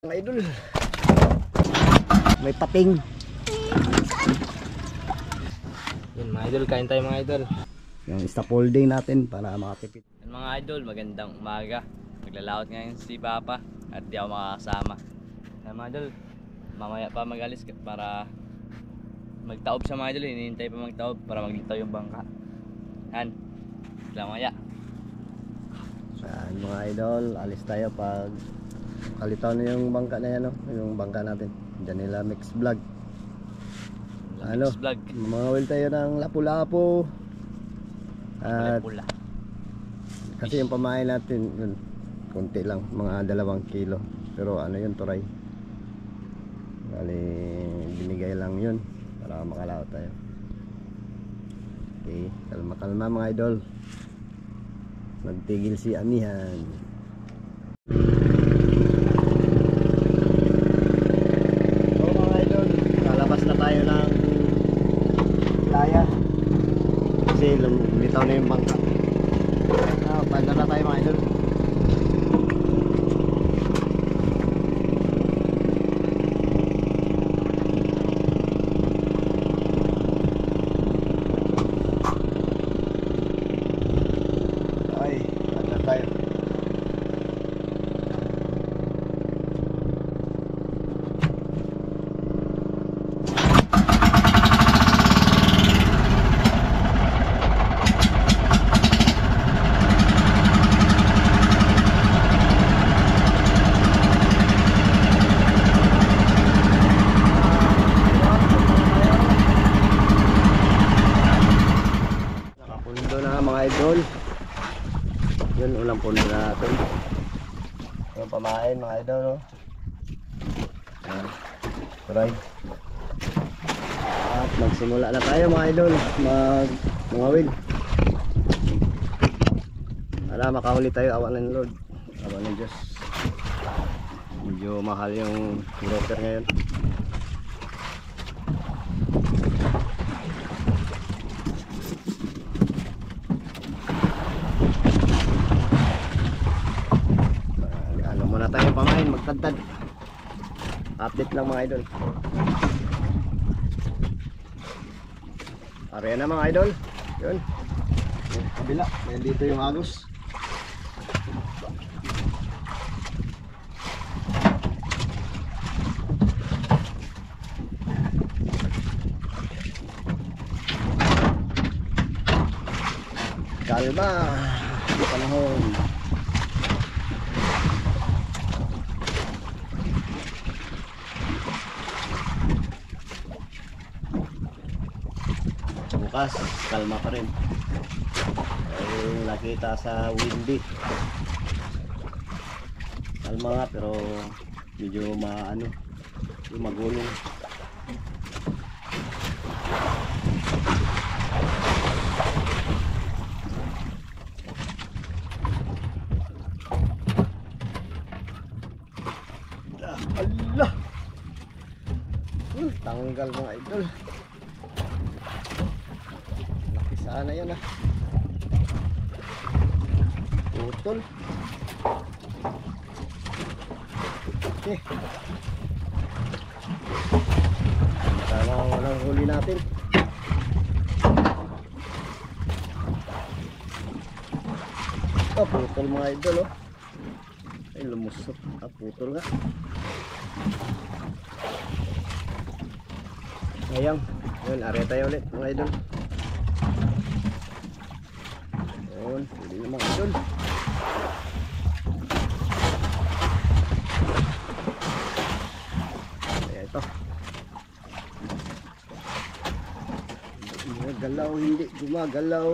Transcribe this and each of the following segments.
Mga idol, may pating. Yun mga idol, kain tayo mga idol. Yung stop holding natin para makatipid. Yun mga idol, magandang umaga. Maglalaot ngayon si Papa at di ako makakasama. Yan mga idol, mamaya pa magalis para magtaob siya mga idol. Hinihintay pa magtaob para maglitaw yung bangka. Yan, lamaya. Yan mga idol, alis tayo pag kalitaw na yung bangka na yan, no? Yung bangka natin. Diyan nila mix vlog. Mix vlog. Mamawil tayo ng lapu-lapu. At Pula. kasi yung pamain natin, yun, konti lang, mga 2 kilo. Pero ano yun, turay. Bali, binigay lang yun para makalaot tayo. Okay, kalma-kalma mga idol. Nagtigil si Amihan. So mga idol, lalabas na tayo ng playa kasi lumitaw na yung bangka. Paano na tayo mga idol? Ay, paano na tayo? Nakapundo na mga idol. Yun, ulang pundo natin. Yung pamain mga idol, no? Ayan, turay. At magsimula na tayo mga idol, mangawil. Para makahuli tayo, awa ng Lord, awa ng Diyos. Medyo mahal yung broker ngayon. Ano muna tayo pamain, magtagtad. Update lang mga idol. Area na mga idol. Yun. Yung kabila, may dito yung agos. Kalma, panahon. Bukas, kalma pa rin. Yung nakita sa windy. Kalma nga pero medyo maano, yung magulong. Allah! Tanggal mga idol. Laki sana yan ah. Putol. Okay. Sana walang huli natin. Oh, putol mga idol oh. Ay lumusot. Ah, putol nga. Ayang, yun, are tayo ulit mga idol. Yun, hindi na mga idol. Kaya ito. Gumagalaw, hindi gumagalaw.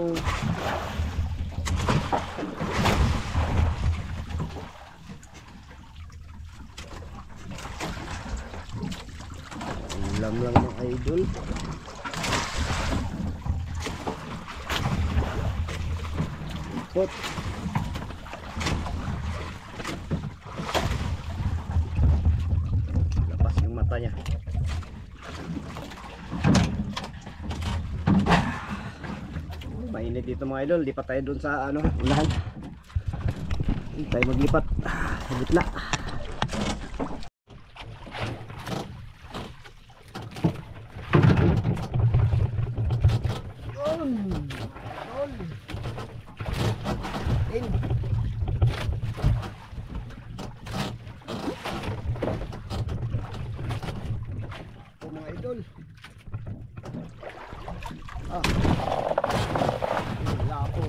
Ulam lang mga idol. Ipot. Lapas yung mata niya. Mainit dito mga idol. Di pa tayo dun sa ano, unahan. Tayo maglipat sa gitna. Yun. Idol. In. Ito mga idol. Ah. Wala po.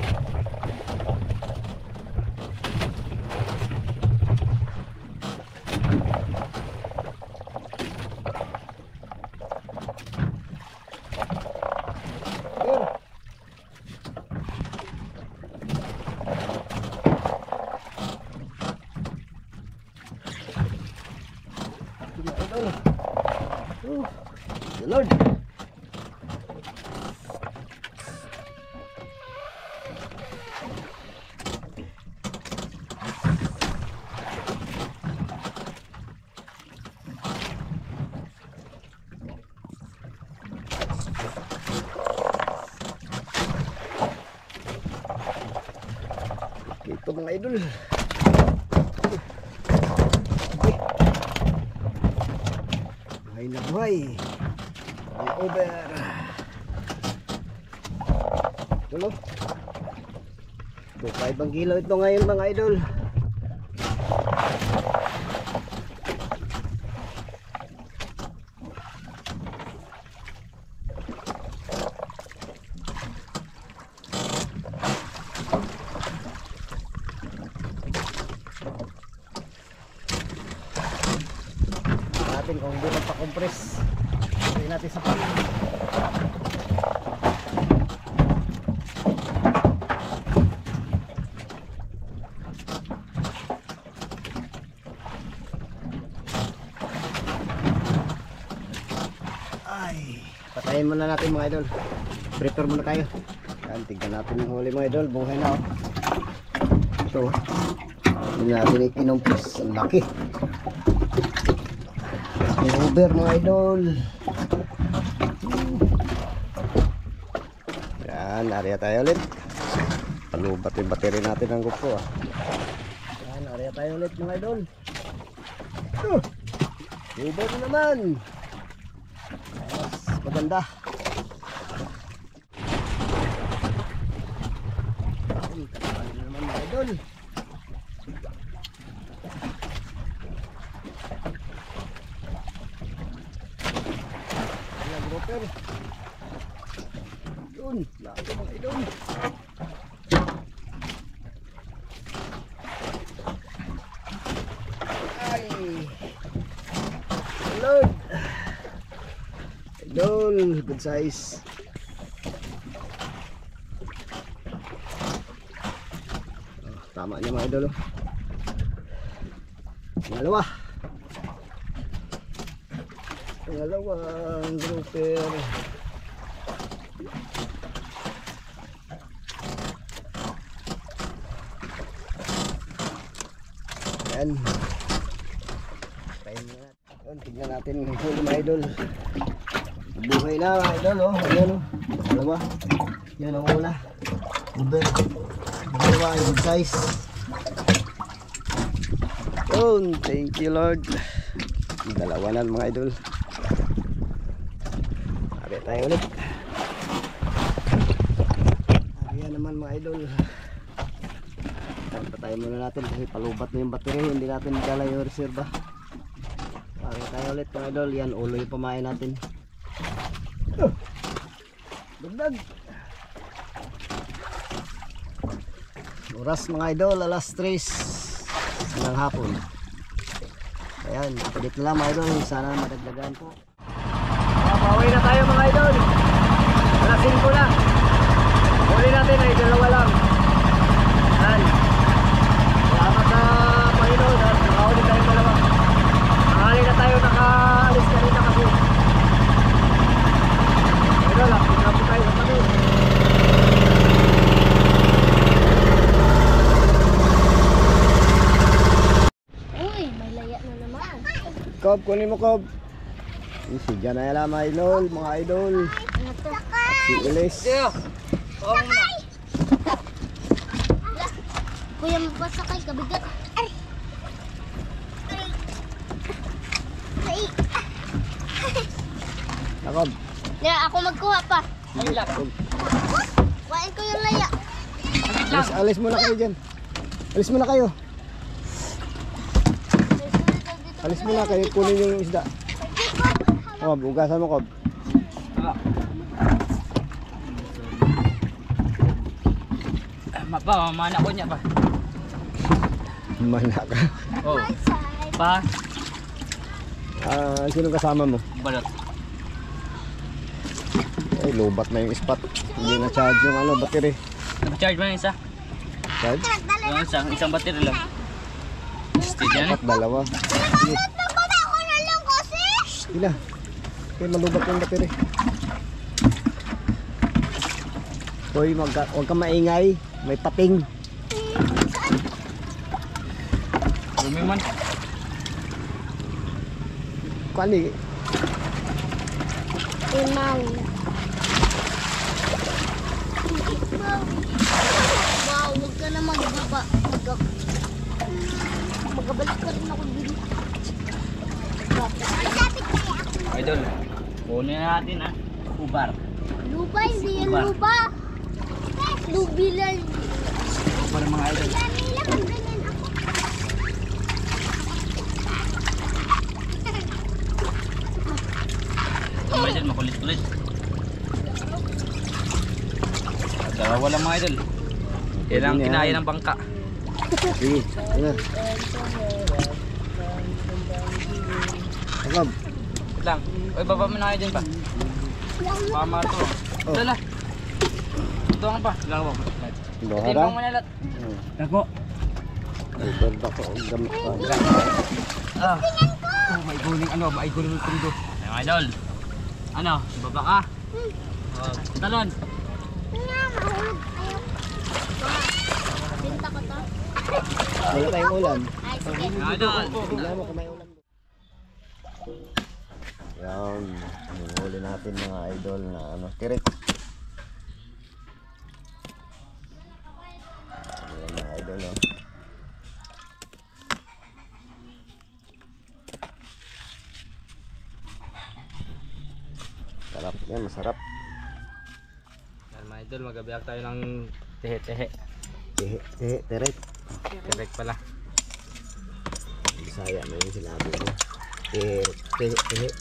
Yun. Idol. Lord. Ito mga idol. Buhay na buhay. All over. Tulo. 2.5 ang kilo ito ngayon mga idol. Natin kung hindi magpa-compress. Hindi natin sa pan. Ay, patayin muna natin mga idol. Prepare muna tayo. Yan, tignan natin yung huli mga idol. Buhay na oh. Ito. Hindi natin ikinumpres. Ang laki. Over mga idol. Yan, area tayo ulit. Palubat yung battery natin ng GoPro ah. Yan, area tayo ulit mga idol. Over na naman. Yes, maganda. Ay, kapal na naman mga idol. Grouper. Yun, lalo mga idol. Ay, Lord. Idol, good size. Oh, tama niya mga idol. Dalawa. Pangalawang grouper. Yan. Tignan natin yung huli mga idol. Buhay na mga idol oh. Ayan oh. Dalawa. Yan ang una. Grouper. Dalawa yung good size. Yun. Thank you Lord. Dalawa na mga idol. Ari tayo ulit. Ariyan naman mga idol. Patayin muna natin kasi palubat na yung battery. Hindi natin magdala yung reserva. Ari tayo ulit mga idol. Yan ulo yung pamain natin. Dugdag. Oras mga idol. Alas 3 ng hapon. Ayan, palit na lang mga idol. Sana madagdagan po. Pauwi na tayo mga idol. Alas 5 na. Huli natin ay dalawa lang. Ayan. Salamat sa Panginoon at nakahuli tayo dalawa. Nakahali na tayo, nakaalis ka rin na kasi. Idol, akit na po tayo sa Panginoon. Kob, kunin mo Kob. Si Janela mga idol, mga idol. Si Elis. Kuya, magpasakay, kabigat. Kob. Ako magkuha pa. Kob. Kuhain ko yung laya. Alis muna kayo dyan. Alis muna kayo. Alis muna kayo. Kunin yung isda. Kob, ugasan mo, Kob. Pa, mamana ko niya pa. Mana ka. Oh. Pa, Sino kasama mo? balot. Ay, lobat na yung spot. Hindi na charge yung ano, battery. Nag-charge mo yung isa? Charge? Yung isang battery lang. Steady yan eh. At dalawa. Sige. Ako na lang kasi. Sila. Okay, malubat yung battery. Hoy, huwag kang maingay. May pating. Lumi man. Kani? Imaw. Wow, huwag ka na magbaba. Magabalik ka rin ako dito. Idol, kunin na natin ah. Ubar. Lupa, hindi yan lupa. Lubi lang. Para mga idol. Mga idol, makulit-kulit. Dalawa lang mga idol. Yan ang kinaya ng bangka. Sige, ano? Agab. Wait lang. Uy, baba mo na kayo dyan pa. Mama to. Oh. Dala. Ito nga pa. Lang ba? Dohara? Timbang mo na lahat. Ako. Ay, ganda ko. Gamit pa. Ah. Oh, may guling ano, may guling ng tundo. Ay, mga idol. Ano, baba ka? Oh, talon. Nga, mahulog. Ayaw. Binta ko to. Wala tayong ulam. Ay, sige. Mga idol. Tignan mo kung may ulam. Yan. Huli natin mga idol na ano, tirik. Ayan mga idol, oh. Sarap yan, masarap. Yan mga idol, magabiyak tayo ng tehe-tehe. Tirik. Correct pala. Bisaya na yung sinabi ko. Tirik.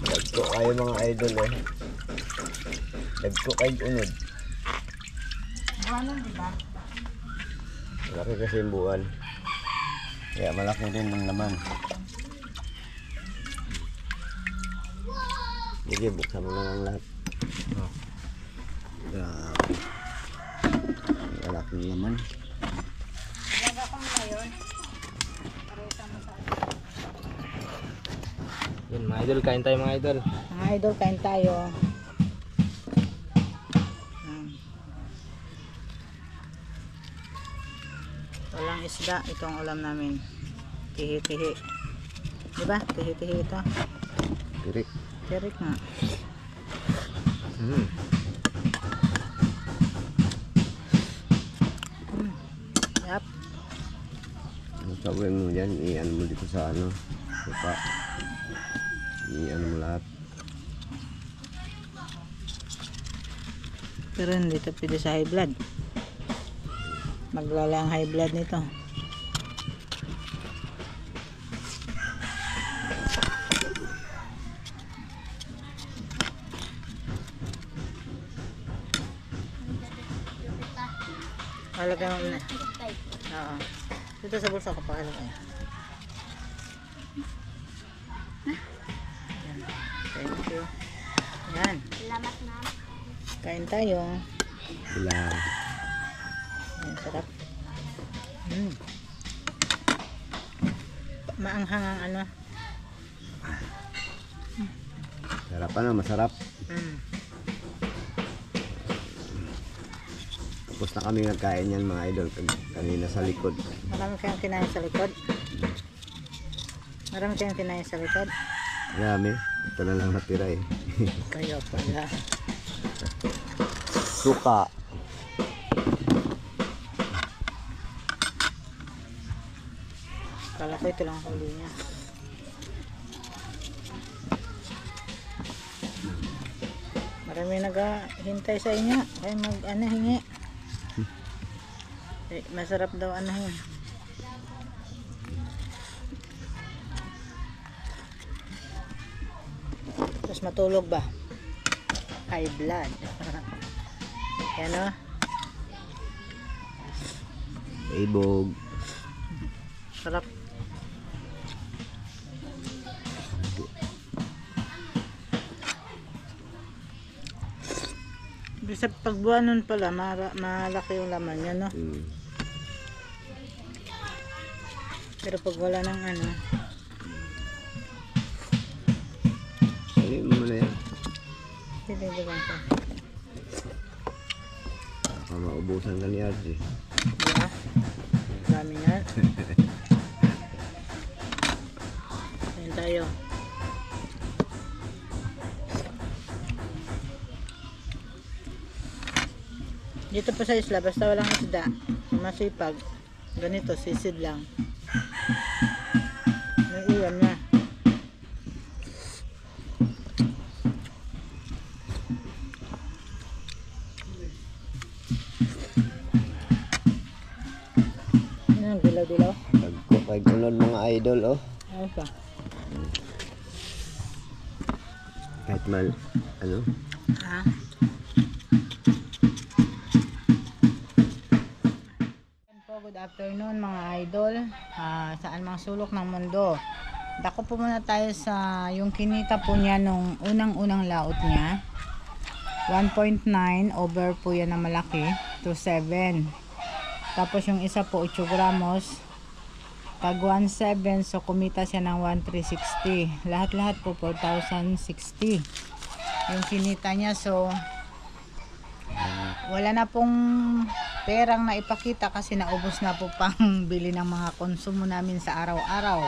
Dagko kayo mga idol eh. Dagko kayo unod. Buwanan, diba? Malaki kasi yung buwan. Kaya malaki rin ng laman. Sige, buksan mo na lang lahat. Oh. Grabe. Malaki ng laman. Yan mga idol, kain tayo mga idol. Mga idol, kain tayo. Walang isda, ito ang ulam namin. Tihi-tihi. Diba? Tihi-tihi ito. Tirik. Tirik nga. Yap. Ang sabi mo dyan, i-ano mo dito sa ano. Lupa. I-ano mo lahat. Pero hindi ito pwede sa high blood. Maglala ang high blood nito. Halagay mo na. Oo. Dito sa bulsa ko pa halagay. Yan. Thank you. Yan. Salamat na. Kain tayo. Sila. Yan, sarap. Maanghang ang ano. Sarap ano, masarap. Tapos na kami nagkain yan mga idol. Kanina sa likod. Marami kayong kinain sa likod. Marami kayong kinain sa likod. Marami. Ito na lang natira eh. Kayo pala. Suka. Kala ko ito lang ang huli niya. Marami naghahintay sa inyo. Ay hingi. Masarap daw anahin. Tapos matulog ba? High blood. Yan o. Ibog. Sarap. Sa pagbuhanon pala, malaki yung laman niya, no? Pero pag wala ng ano, Ayun mo na yan. dilidigan ko. Baka maubusan ka ni RJ. Diba? Dami nga. Ayan tayo. Dito pa sa isla, basta walang isda, masipag. Ganito, sisid lang. May ulam na. Yan, dilaw-dilaw. Pagkulod mga idol, oh. Ayos pa. Kahit mal, ano? Ha? Good afternoon mga idol, saan mang sulok ng mundo. Dako po muna tayo sa yung kinita po niya nung unang-unang laot niya. 1.9 over po yan na malaki to 7. Tapos yung isa po 8 gramos tag 1.7, so kumita siya ng 1.360. Lahat-lahat po 4,060 yung kinita niya. So wala na pong perang na ipakita kasi naubos na po pang bili ng mga konsumo namin sa araw-araw.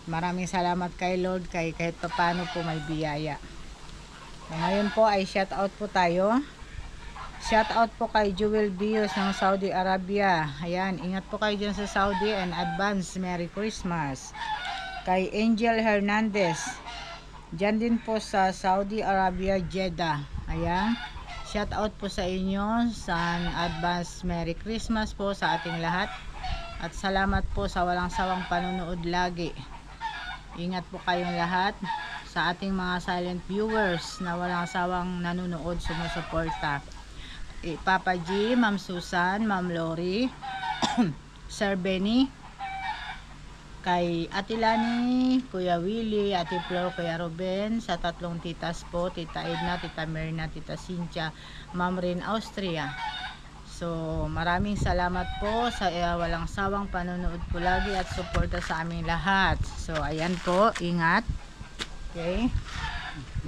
Maraming salamat kay Lord kahit paano po may biyaya. So, ngayon po ay shout out po tayo. Shout out po kay Jewel Bios ng Saudi Arabia. Ayan, ingat po kayo dyan sa Saudi and advance Merry Christmas. Kay Angel Hernandez dyan din po sa Saudi Arabia, Jeddah. Ayan, shout out po sa inyo sa advance Merry Christmas po sa ating lahat. At salamat po sa walang sawang panonood lagi. Ingat po kayong lahat sa ating mga silent viewers na walang sawang nanonood, sumusuporta. Papa G, Ma'am Susan, Ma'am Lori, Sir Benny, kay Ate Lani, Kuya Willie, Ate Flor, Kuya Ruben, sa tatlong titas po, Tita Edna, Tita Merna, Tita Cynthia, Ma'am Rin Austria. So maraming salamat po sa walang sawang panonood po lagi at suporta sa aming lahat. So ayan po, ingat. Okay.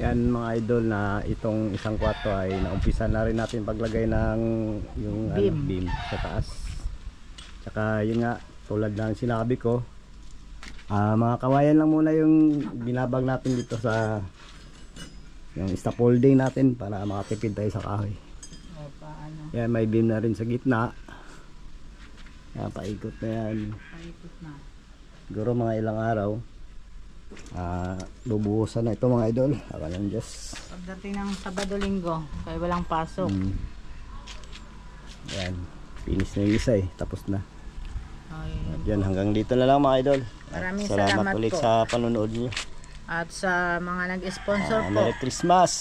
Yan mga idol, na itong isang kwarto ay naumpisa na rin natin paglagay ng yung Beam. Beam sa taas. Tsaka yun nga, tulad ng sinabi ko, mga kawayan lang muna yung binabag natin dito sa yung scaffolding natin para makatipid tayo sa kahoy. O, paano? Yan, may beam na rin sa gitna. Yan, paikot na yan. Paikot na. Siguro mga ilang araw, bubuhusan na ito mga idol. Ako ng Diyos. Pagdating ng Sabado Linggo, kaya walang pasok. Yan, finish na yung isa eh. Tapos na. Okay. At yan, hanggang dito na lang mga idol. At Maraming salamat salamat ulit po. sa panonood niyo. At sa mga nag-sponsor po, Merry Christmas!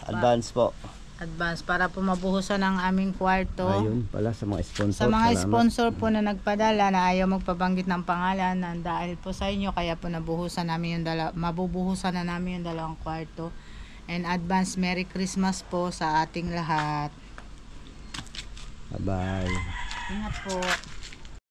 Advance po. advance para po mabuhusan ang aming kwarto. Ayun pala sa mga sponsor. Sa mga salamat. sponsor po na nagpadala na ayaw magpabanggit ng pangalan, na dahil po sa inyo kaya po nabuhusan namin yung mabubuhusan na namin yung dalawang kwarto. And advance Merry Christmas po sa ating lahat. Bye-bye. Ingat po.